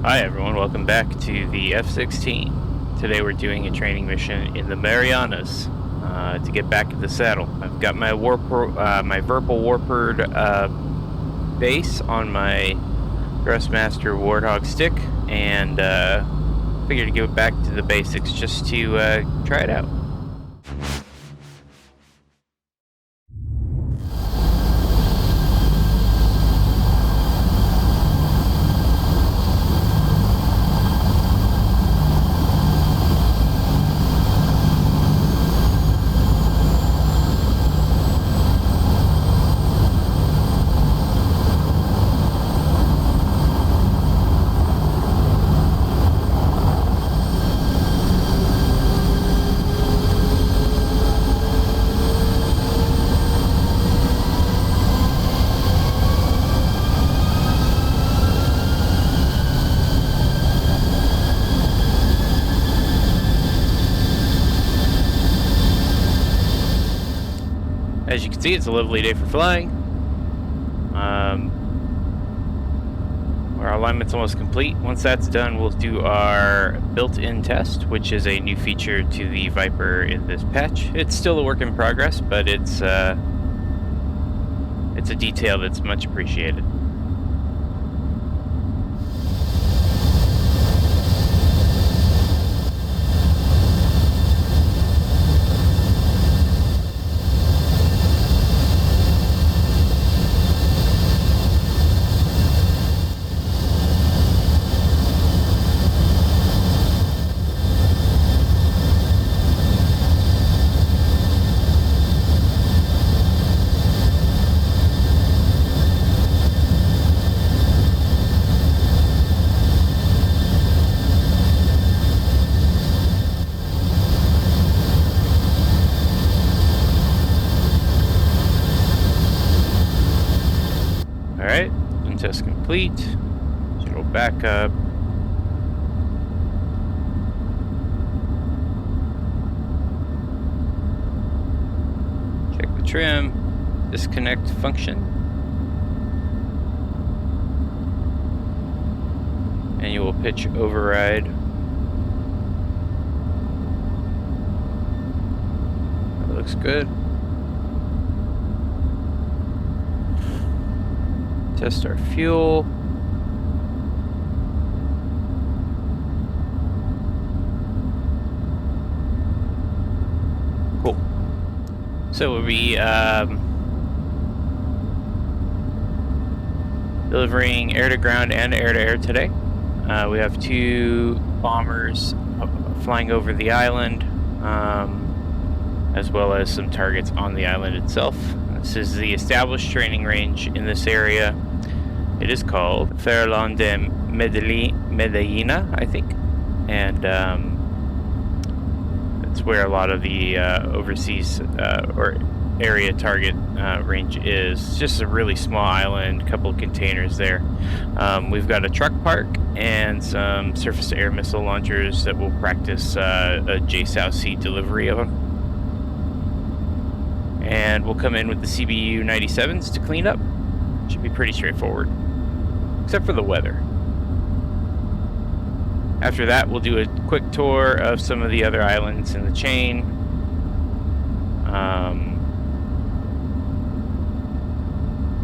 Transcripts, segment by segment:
Hi everyone, welcome back to the F-16. Today we're doing a training mission in the Marianas to get back in the saddle. I've got my my Verpal Warped base on my Thrustmaster Warthog stick, and figured to give back to the basics just to try it out. As you can see, it's a lovely day for flying. Our alignment's almost complete. Once that's done, we'll do our built-in test, which is a new feature to the Viper in this patch. It's still a work in progress, but it's a detail that's much appreciated. Alright, test complete. It'll back up. Check the trim. Disconnect function. Annual pitch override. That looks good. Test our fuel. Cool. So we'll be delivering air to ground and air to air today. We have two bombers flying over the island, as well as some targets on the island itself. This is the established training range in this area. It is called Farallon de Medellina, I think, and it's where a lot of the overseas or area target range is. It's just a really small island, a couple of containers there. We've got a truck park and some surface-to-air missile launchers that will practice a JSOW-C delivery of them. And we'll come in with the CBU 97s to clean up. Should be pretty straightforward, except for the weather. After that, we'll do a quick tour of some of the other islands in the chain.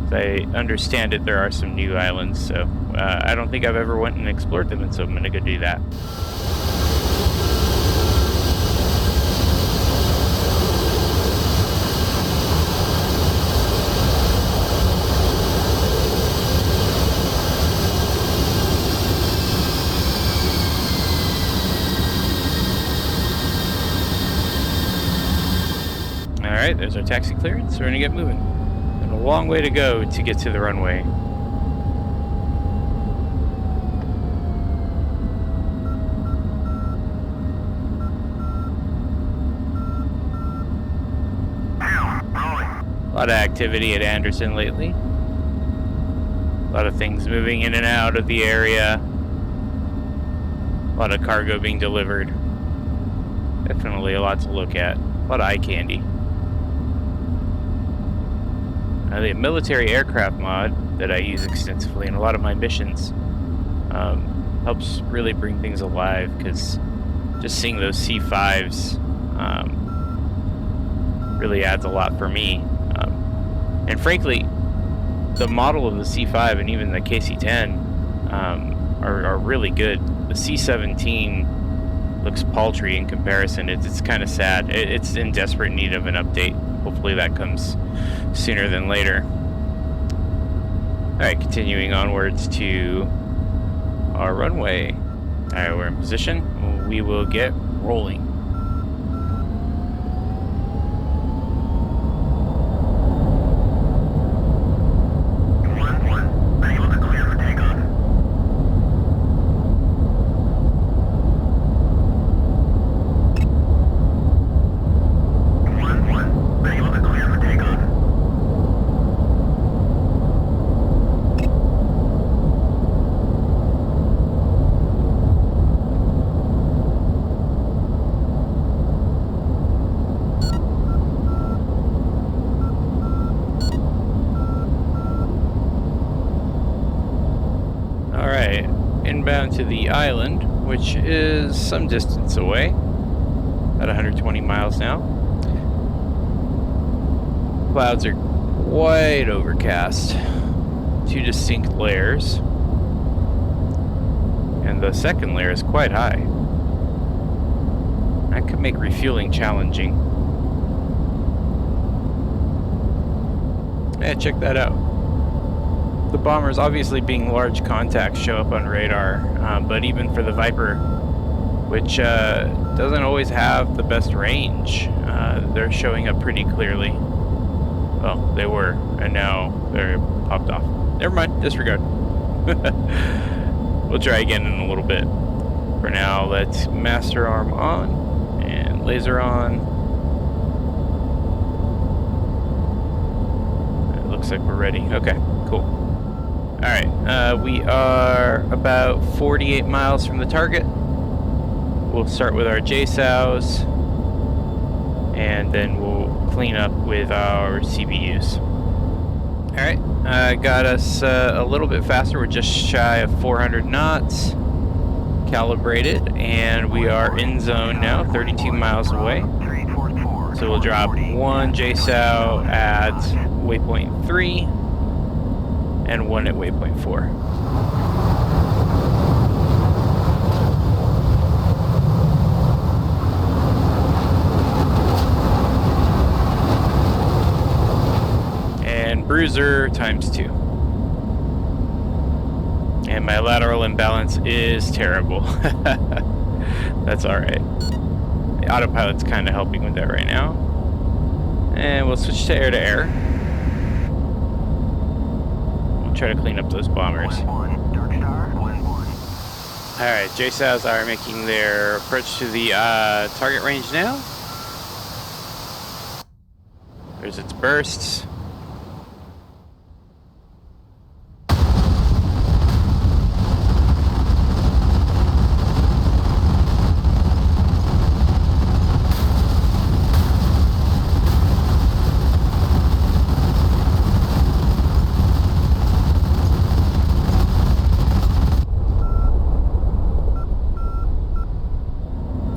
As I understand it, there are some new islands, so I don't think I've ever went and explored them, and so I'm going to go do that. Alright, there's our taxi clearance. We're gonna get moving. And a long way to go to get to the runway. A lot of activity at Anderson lately. A lot of things moving in and out of the area. A lot of cargo being delivered. Definitely a lot to look at. A lot of eye candy. The military aircraft mod that I use extensively in a lot of my missions helps really bring things alive, because just seeing those C5s really adds a lot for me. And frankly, the model of the C5 and even the KC-10 are really good. The C-17 looks paltry in comparison. It's kind of sad. It's in desperate need of an update. Hopefully that comes sooner than later. Alright, continuing onwards to our runway. Alright, we're in position. We will get rolling. Inbound to the island, which is some distance away, about 120 miles now. Clouds are quite overcast, 2 distinct layers, and the second layer is quite high. That could make refueling challenging. Yeah, check that out. The bombers, obviously being large contacts, show up on radar, but even for the Viper, which doesn't always have the best range, they're showing up pretty clearly. Well, they were, and now they're popped off. Never mind, disregard. We'll try again in a little bit. For now, let's master arm on and laser on. It looks like we're ready. Okay, cool. Alright, we are about 48 miles from the target. We'll start with our JSOWs, and then we'll clean up with our CBUs. Alright, got us a little bit faster. We're just shy of 400 knots, calibrated, and we are in zone now, 32 miles away. So we'll drop 1 JSOW at waypoint 3. And 1 at waypoint 4. And bruiser times 2. And my lateral imbalance is terrible. That's alright. The autopilot's kind of helping with that right now. And we'll switch to air. Try to clean up those bombers. Alright, JSOWs are making their approach to the target range now. There's its bursts.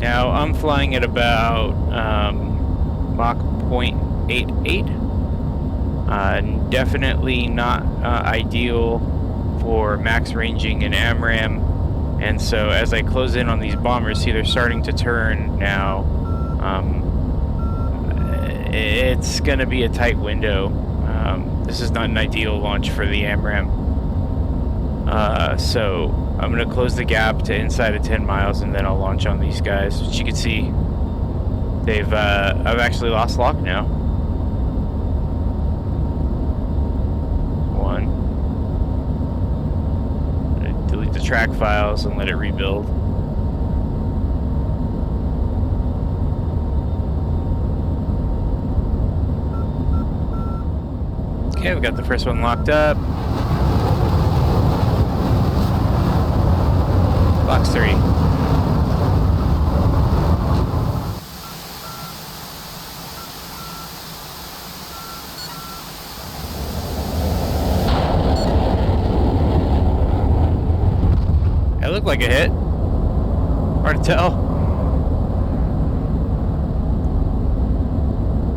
Now I'm flying at about Mach 0.88. Definitely not ideal for max ranging in AMRAAM, and so as I close in on these bombers, see they're starting to turn now. It's going to be a tight window. This is not an ideal launch for the AMRAAM. So I'm going to close the gap to inside of 10 miles, and then I'll launch on these guys. Which you can see, they've I've actually lost lock now. 1. I'm going to delete the track files and let it rebuild. Okay, we got the first one locked up. Box 3. That looked like a hit. Hard to tell.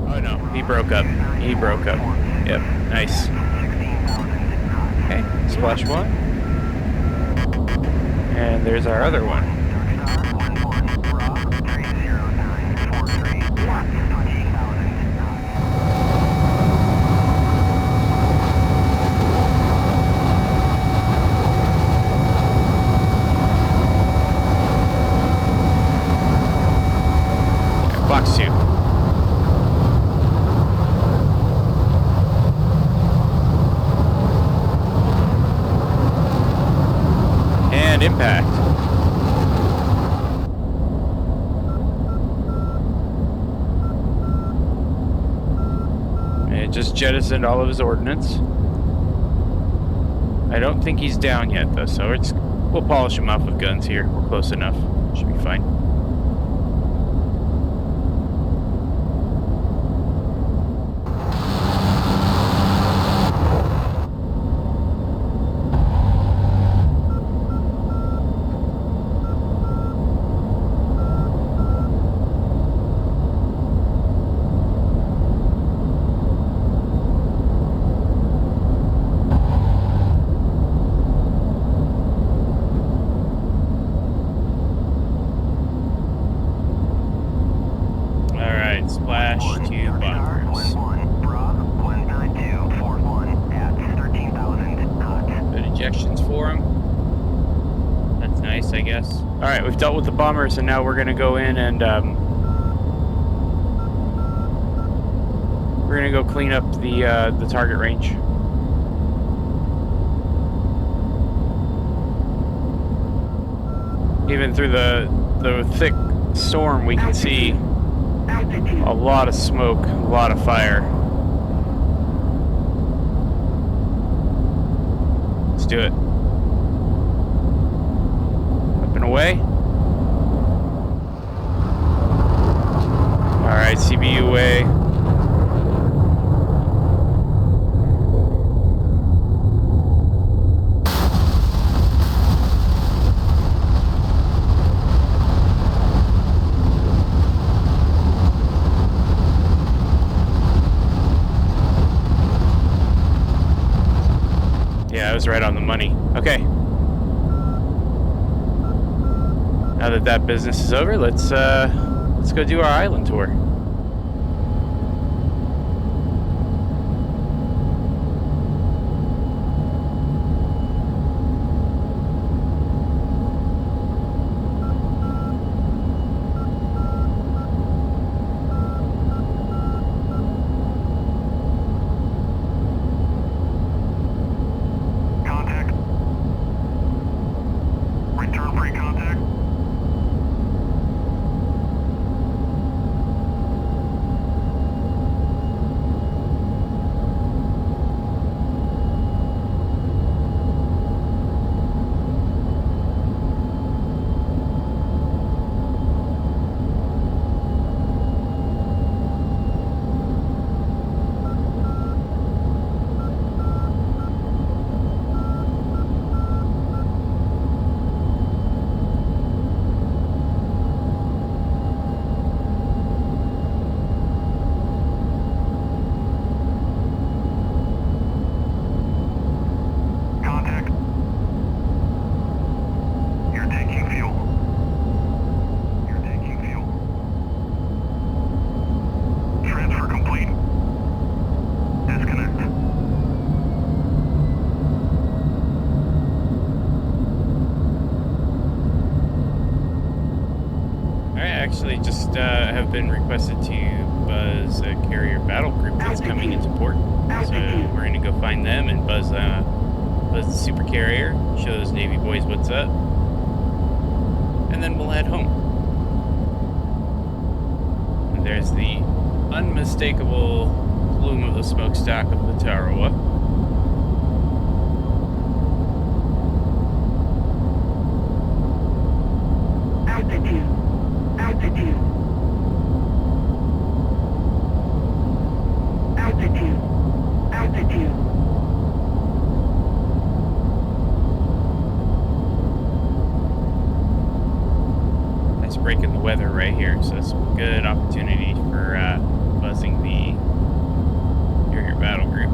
Oh no, he broke up. He broke up. Yep, nice. Okay, splash one. And there's our other one. Box 2. And impact. And it just jettisoned all of his ordnance. I don't think he's down yet though, so we'll polish him off with guns here. We're close enough. Should be fine. Splash 2 bombers. Good ejections for him. That's nice, I guess. Alright, we've dealt with the bombers, and now we're going to go in and we're going to go clean up the target range. Even through the thick storm, we can see a lot of smoke, a lot of fire. Let's do it. Up and away. Alright, CBU away. Yeah, I was right on the money. Okay. Now that that business is over, let's go do our island tour. Actually just have been requested to buzz a carrier battle group that's coming into port. So we're going to go find them and buzz the super carrier, show those Navy boys what's up, and then we'll head home. And there's the unmistakable plume of the smokestack of the Tarawa. Altitude. Altitude. Altitude. Altitude. break in the weather right here, so it's a good opportunity for buzzing the carrier battle group.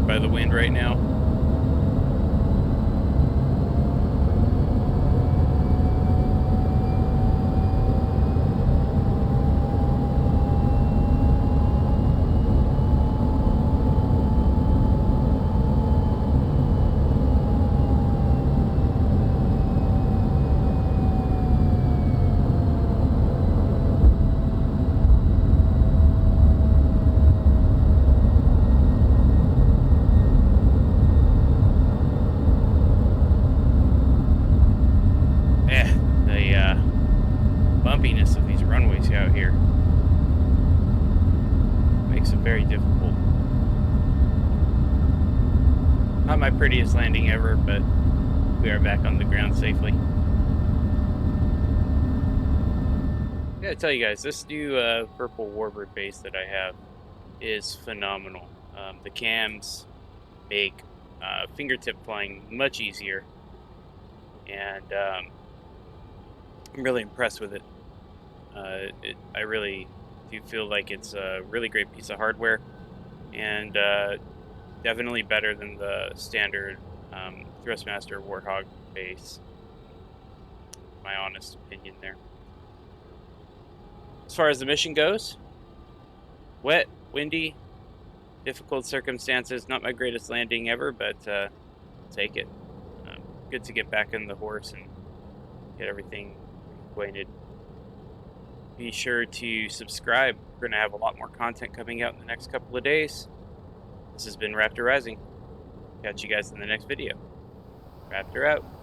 By the wind right now. Bumpiness of these runways out here makes it very difficult. Not my prettiest landing ever, but we are back on the ground safely. I gotta tell you guys, this new purple warbird base that I have is phenomenal. The cams make fingertip flying much easier, and I'm really impressed with it. I really do feel like it's a really great piece of hardware, and definitely better than the standard Thrustmaster Warthog base. My honest opinion there. As far as the mission goes, wet, windy, difficult circumstances. Not my greatest landing ever, but take it. Good to get back in the horse and get everything acquainted. Be sure to subscribe. We're going to have a lot more content coming out in the next couple of days. This has been Raptor Rising. Catch you guys in the next video. Raptor out.